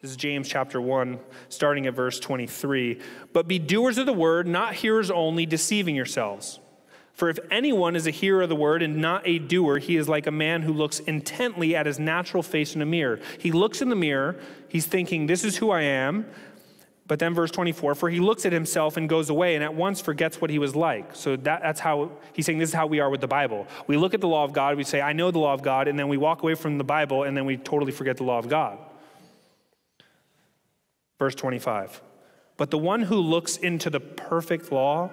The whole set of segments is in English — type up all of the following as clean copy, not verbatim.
This is James chapter 1, starting at verse 23. But be doers of the word, not hearers only, deceiving yourselves. For if anyone is a hearer of the word and not a doer, he is like a man who looks intently at his natural face in a mirror. He looks in the mirror, he's thinking, this is who I am. But then verse 24, for he looks at himself and goes away and at once forgets what he was like. So that's how, he's saying this is how we are with the Bible. We look at the law of God, we say, I know the law of God, and then we walk away from the Bible, and then we totally forget the law of God. Verse 25, but the one who looks into the perfect law,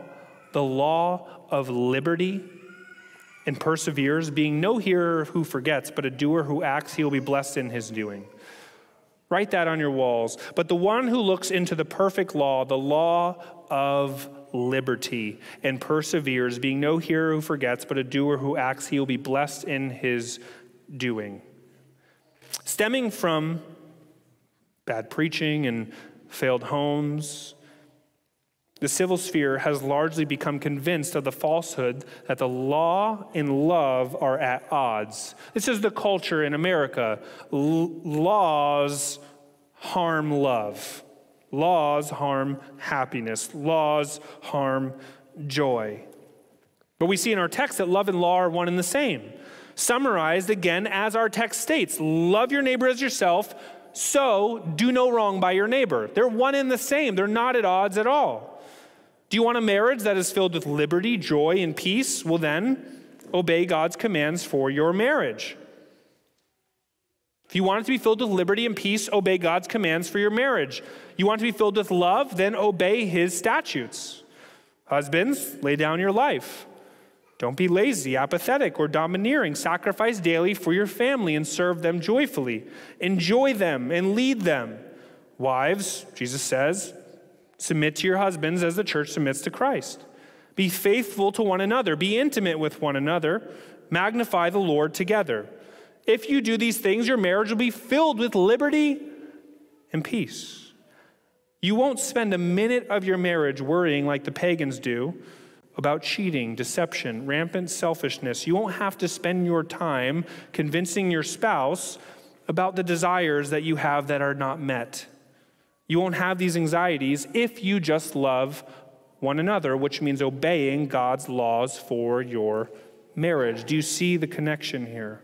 the law of liberty, and perseveres, being no hearer who forgets, but a doer who acts, he will be blessed in his doing. Write that on your walls. But the one who looks into the perfect law, the law of liberty, and perseveres, being no hearer who forgets, but a doer who acts, he will be blessed in his doing. Stemming from bad preaching and failed homes, the civil sphere has largely become convinced of the falsehood that the law and love are at odds. This is the culture in America. Laws harm love. Laws harm happiness. Laws harm joy. But we see in our text that love and law are one and the same. Summarized again as our text states, love your neighbor as yourself, so do no wrong by your neighbor. They're one and the same. They're not at odds at all. Do you want a marriage that is filled with liberty, joy, and peace? Well then, obey God's commands for your marriage. If you want it to be filled with liberty and peace, obey God's commands for your marriage. You want it to be filled with love, then obey his statutes. Husbands, lay down your life. Don't be lazy, apathetic, or domineering. Sacrifice daily for your family and serve them joyfully. Enjoy them and lead them. Wives, Jesus says, submit to your husbands as the church submits to Christ. Be faithful to one another. Be intimate with one another. Magnify the Lord together. If you do these things, your marriage will be filled with liberty and peace. You won't spend a minute of your marriage worrying like the pagans do about cheating, deception, rampant selfishness. You won't have to spend your time convincing your spouse about the desires that you have that are not met. You won't have these anxieties if you just love one another, which means obeying God's laws for your marriage. Do you see the connection here?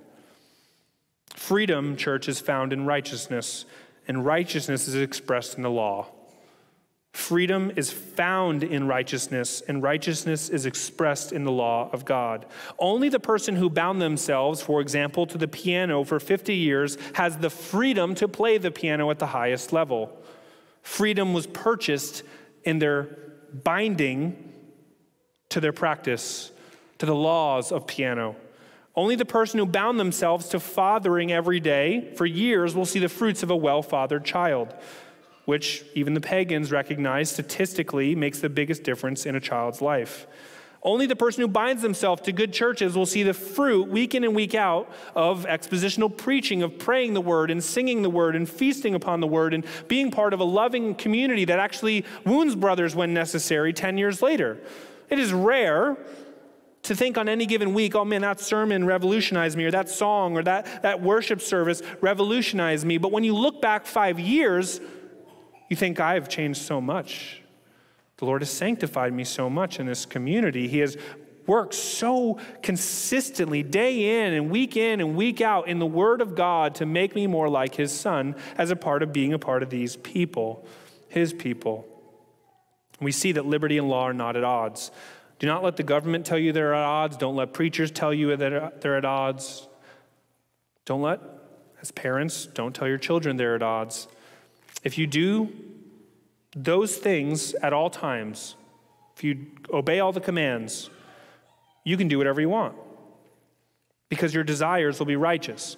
Freedom, church, is found in righteousness, and righteousness is expressed in the law. Freedom is found in righteousness, and righteousness is expressed in the law of God. Only the person who bound themselves, for example, to the piano for 50 years has the freedom to play the piano at the highest level. Freedom was purchased in their binding to their practice, to the laws of piano. Only the person who bound themselves to fathering every day for years will see the fruits of a well-fathered child, which even the pagans recognize statistically makes the biggest difference in a child's life. Only the person who binds themselves to good churches will see the fruit week in and week out of expositional preaching, of praying the word and singing the word and feasting upon the word and being part of a loving community that actually wounds brothers when necessary 10 years later. It is rare to think on any given week, oh man, that sermon revolutionized me, or that song or that worship service revolutionized me. But when you look back 5 years, you think, I have changed so much. The Lord has sanctified me so much in this community. He has worked so consistently day in and week out in the Word of God to make me more like His Son as a part of being a part of these people, His people. We see that liberty and law are not at odds. Do not let the government tell you they're at odds. Don't let preachers tell you that they're at odds. As parents, don't tell your children they're at odds. If you do those things at all times, if you obey all the commands, you can do whatever you want because your desires will be righteous.